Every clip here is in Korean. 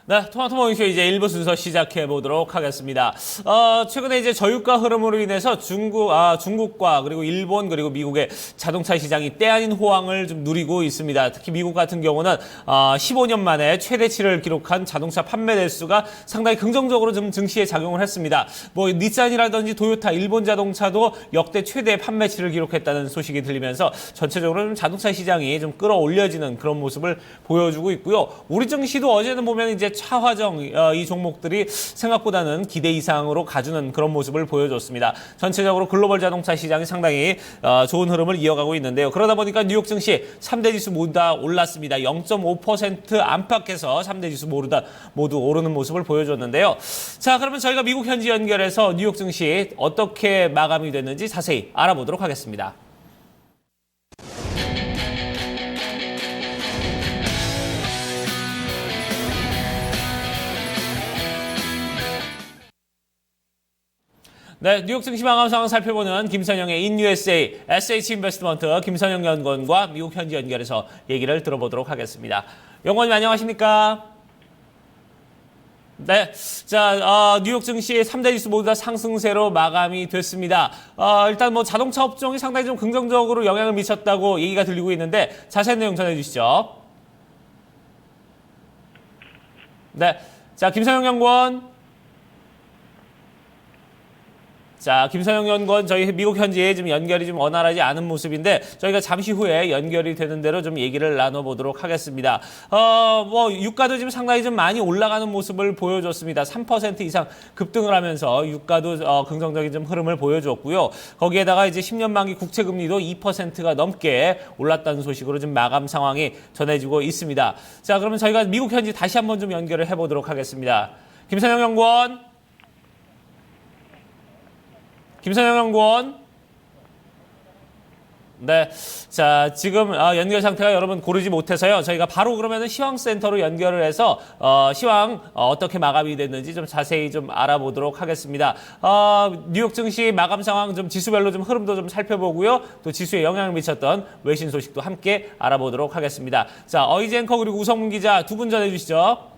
네, 토마토 모닝쇼 이제 1부 순서 시작해 보도록 하겠습니다. 최근에 이제 저유가 흐름으로 인해서 중국과 그리고 일본 그리고 미국의 자동차 시장이 때 아닌 호황을 좀 누리고 있습니다. 특히 미국 같은 경우는 15년 만에 최대치를 기록한 자동차 판매 대수가 상당히 긍정적으로 좀 증시에 작용을 했습니다. 뭐 닛산이라든지 도요타, 일본 자동차도 역대 최대 판매치를 기록했다는 소식이 들리면서 전체적으로 좀 자동차 시장이 좀 끌어올려지는 그런 모습을 보여주고 있고요. 우리 증시도 어제는 보면 이제 차화정 이 종목들이 생각보다는 기대 이상으로 가주는 그런 모습을 보여줬습니다. 전체적으로 글로벌 자동차 시장이 상당히 좋은 흐름을 이어가고 있는데요. 그러다 보니까 뉴욕 증시 3대 지수 모두 다 올랐습니다. 0.5% 안팎에서 3대 지수 모두 오르는 모습을 보여줬는데요. 자, 그러면 저희가 미국 현지 연결해서 뉴욕 증시 어떻게 마감이 됐는지 자세히 알아보도록 하겠습니다. 네, 뉴욕 증시 마감 상황 살펴보는 김선영의 인USA SH인베스트먼트 김선영 연구원과 미국 현지 연결해서 얘기를 들어보도록 하겠습니다. 연구원님 안녕하십니까? 네, 자, 뉴욕 증시 3대 지수 모두 다 상승세로 마감이 됐습니다. 일단 뭐 자동차 업종이 상당히 좀 긍정적으로 영향을 미쳤다고 얘기가 들리고 있는데 자세한 내용 전해주시죠. 네, 자, 김선영 연구원. 자, 김선영 연구원 저희 미국 현지에 지금 연결이 좀 원활하지 않은 모습인데 저희가 잠시 후에 연결이 되는 대로 좀 얘기를 나눠보도록 하겠습니다. 뭐 유가도 지금 상당히 좀 많이 올라가는 모습을 보여줬습니다. 3% 이상 급등을 하면서 유가도 긍정적인 좀 흐름을 보여줬고요. 거기에다가 이제 10년 만기 국채 금리도 2%가 넘게 올랐다는 소식으로 지금 마감 상황이 전해지고 있습니다. 자, 그러면 저희가 미국 현지 다시 한번 좀 연결을 해보도록 하겠습니다. 김선영 연구원. 김선영 연구원. 네. 자, 지금 연결 상태가 여러분 고르지 못해서요. 저희가 바로 그러면은 시황센터로 연결을 해서 시황 어떻게 마감이 됐는지 좀 자세히 좀 알아보도록 하겠습니다. 뉴욕 증시 마감 상황 좀 지수별로 좀 흐름도 좀 살펴보고요. 또 지수에 영향을 미쳤던 외신 소식도 함께 알아보도록 하겠습니다. 자, 어이지 앵커 그리고 우성문 기자 두 분 전해 주시죠.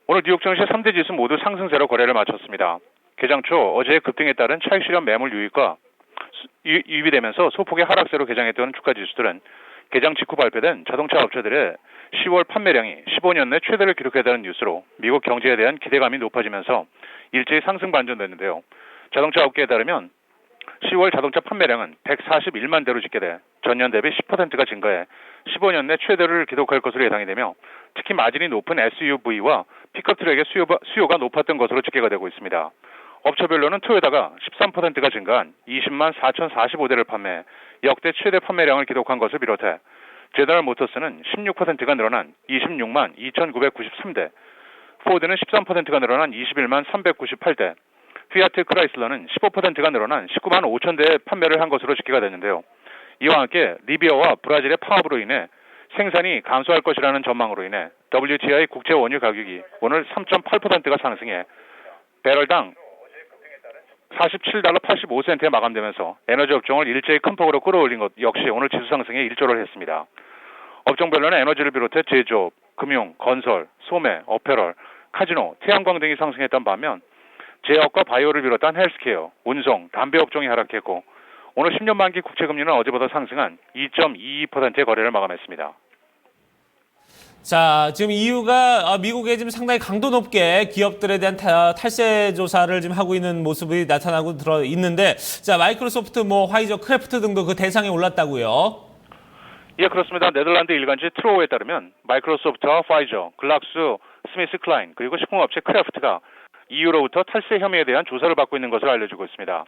오늘 뉴욕 증시 3대 지수 모두 상승세로 거래를 마쳤습니다. 개장 초 어제의 급등에 따른 차익 실현 매물 유입이 되면서 소폭의 하락세로 개장했던 주가 지수들은 개장 직후 발표된 자동차 업체들의 10월 판매량이 15년 내 최대를 기록했다는 뉴스로 미국 경제에 대한 기대감이 높아지면서 일제히 상승 반전됐는데요. 자동차 업계에 따르면 10월 자동차 판매량은 141만 대로 집계돼 전년 대비 10%가 증가해 15년 내 최대를 기록할 것으로 예상이 되며 특히 마진이 높은 SUV와 픽업 트럭의 수요가 높았던 것으로 집계가 되고 있습니다. 업체별로는 토요타가 13%가 증가한 20만 4,045대를 판매, 역대 최대 판매량을 기록한 것을 비롯해 제너럴 모터스는 16%가 늘어난 26만 2,993대, 포드는 13%가 늘어난 21만 398대, 피아트 크라이슬러는 15%가 늘어난 19만 5천 대의 판매를 한 것으로 집계가 됐는데요. 이와 함께 리비아와 브라질의 파업으로 인해 생산이 감소할 것이라는 전망으로 인해 WTI 국제 원유 가격이 오늘 3.8%가 상승해 배럴당 47달러 85센트에 마감되면서 에너지 업종을 일제히 큰 폭으로 끌어올린 것 역시 오늘 지수 상승에 일조를 했습니다. 업종별로는 에너지를 비롯해 제조업, 금융, 건설, 소매, 어페럴, 카지노, 태양광 등이 상승했던 반면 제약과 바이오를 비롯한 헬스케어, 운송, 담배 업종이 하락했고 오늘 10년 만기 국채 금리는 어제보다 상승한 2.22%의 거래를 마감했습니다. 자, 지금 EU가 미국에 지금 상당히 강도 높게 기업들에 대한 탈세 조사를 지금 하고 있는 모습이 나타나고 들어 있는데, 자, 마이크로소프트, 뭐 화이저, 크래프트 등도 그 대상에 올랐다고요? 예, 그렇습니다. 네덜란드 일간지 트로우에 따르면 마이크로소프트와 화이저, 글락스, 스미스 클라인 그리고 식품업체 크래프트가 EU로부터 탈세 혐의에 대한 조사를 받고 있는 것으로 알려지고 있습니다.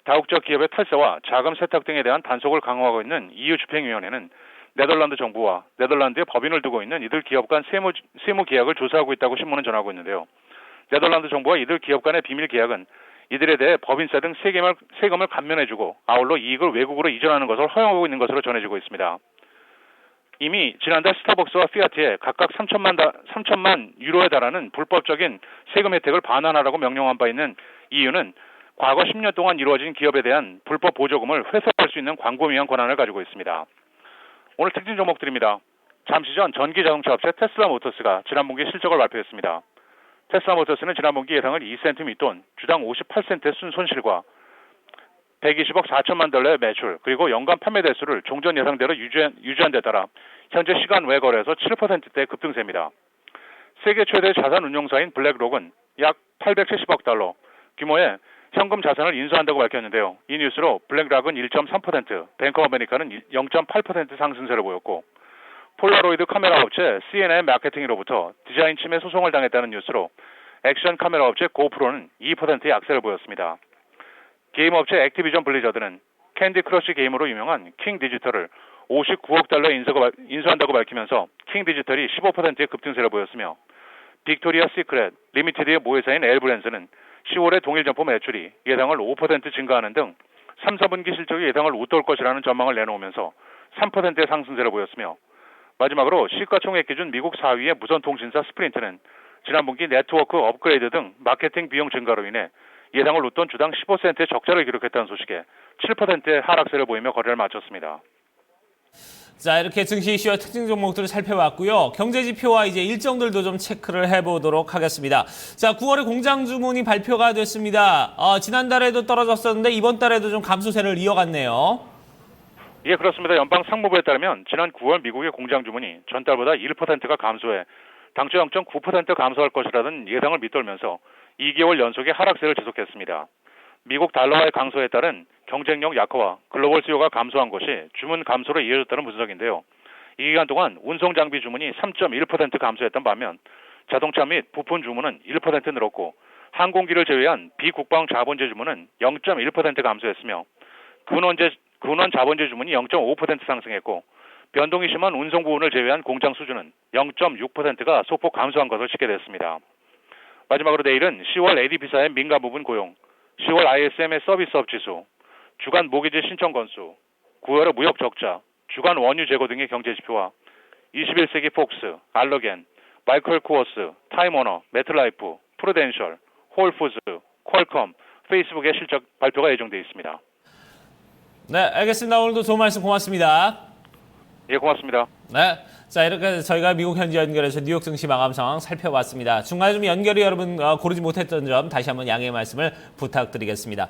다국적 기업의 탈세와 자금 세탁 등에 대한 단속을 강화하고 있는 EU 집행위원회는 네덜란드 정부와 네덜란드의 법인을 두고 있는 이들 기업 간 세무 계약을 조사하고 있다고 신문은 전하고 있는데요. 네덜란드 정부와 이들 기업 간의 비밀 계약은 이들에 대해 법인세 등 세금을 감면해주고 아울러 이익을 외국으로 이전하는 것을 허용하고 있는 것으로 전해지고 있습니다. 이미 지난달 스타벅스와 피아트에 각각 3천만 유로에 달하는 불법적인 세금 혜택을 반환하라고 명령한 바 있는 EU는 과거 10년 동안 이루어진 기업에 대한 불법 보조금을 회수할 수 있는 광범위한 권한을 가지고 있습니다. 오늘 특징 종목들입니다. 잠시 전 전기 자동차 업체 테슬라 모터스가 지난 분기 실적을 발표했습니다. 테슬라 모터스는 지난 분기 예상을 2센트 밑돈, 주당 58센트의 순손실과 120억 4천만 달러의 매출, 그리고 연간 판매 대수를 종전 예상대로 유지한 데 따라 현재 시간 외 거래에서 7%대 급등세입니다. 세계 최대 자산 운용사인 블랙록은 약 870억 달러 규모의 현금 자산을 인수한다고 밝혔는데요. 이 뉴스로 블랙록은 1.3%, 뱅크 오브 아메리카는 0.8% 상승세를 보였고, 폴라로이드 카메라 업체 C&A 마케팅으로부터 디자인 침해 소송을 당했다는 뉴스로 액션 카메라 업체 고프로는 2%의 약세를 보였습니다. 게임 업체 액티비전 블리자드는 캔디 크러쉬 게임으로 유명한 킹 디지털을 59억 달러에 인수한다고 밝히면서 킹 디지털이 15%의 급등세를 보였으며, 빅토리아 시크릿 리미티드의 모회사인 엘브랜즈는 10월에 동일 점포 매출이 예상을 5% 증가하는 등 3, 4분기 실적이 예상을 웃돌 것이라는 전망을 내놓으면서 3%의 상승세를 보였으며, 마지막으로 시가총액 기준 미국 4위의 무선통신사 스프린트는 지난 분기 네트워크 업그레이드 등 마케팅 비용 증가로 인해 예상을 웃돈 주당 15센트의 적자를 기록했다는 소식에 7%의 하락세를 보이며 거래를 마쳤습니다. 자, 이렇게 증시 이슈와 특징 종목들을 살펴봤고요. 경제 지표와 이제 일정들도 좀 체크를 해보도록 하겠습니다. 자, 9월에 공장 주문이 발표가 됐습니다. 지난달에도 떨어졌었는데 이번 달에도 좀 감소세를 이어갔네요. 예, 그렇습니다. 연방 상무부에 따르면 지난 9월 미국의 공장 주문이 전달보다 1%가 감소해 당초 0.9% 감소할 것이라는 예상을 밑돌면서 2개월 연속의 하락세를 지속했습니다. 미국 달러화의 강소에 따른 경쟁력 약화와 글로벌 수요가 감소한 것이 주문 감소로 이어졌다는 분석인데요. 이 기간 동안 운송 장비 주문이 3.1% 감소했던 반면 자동차 및 부품 주문은 1% 늘었고, 항공기를 제외한 비국방 자본재 주문은 0.1% 감소했으며, 근원 자본재 주문이 0.5% 상승했고, 변동이 심한 운송 부분을 제외한 공장 수주는 0.6%가 소폭 감소한 것을 집계됐습니다. 마지막으로 내일은 10월 ADP사의 민간 부분 고용, 10월 ISM의 서비스업 지수, 주간 모기지 신청 건수, 9월의 무역 적자, 주간 원유 재고 등의 경제 지표와 21세기 폭스, 알러겐, 마이클 코어스, 타임워너, 메트라이프, 프루덴셜, 홀푸즈, 퀄컴, 페이스북의 실적 발표가 예정되어 있습니다. 네, 알겠습니다. 오늘도 좋은 말씀 고맙습니다. 예, 고맙습니다. 네. 자, 이렇게 저희가 미국 현지 연결해서 뉴욕 증시 마감 상황 살펴봤습니다. 중간에 좀 연결이 여러분 고르지 못했던 점 다시 한번 양해의 말씀을 부탁드리겠습니다.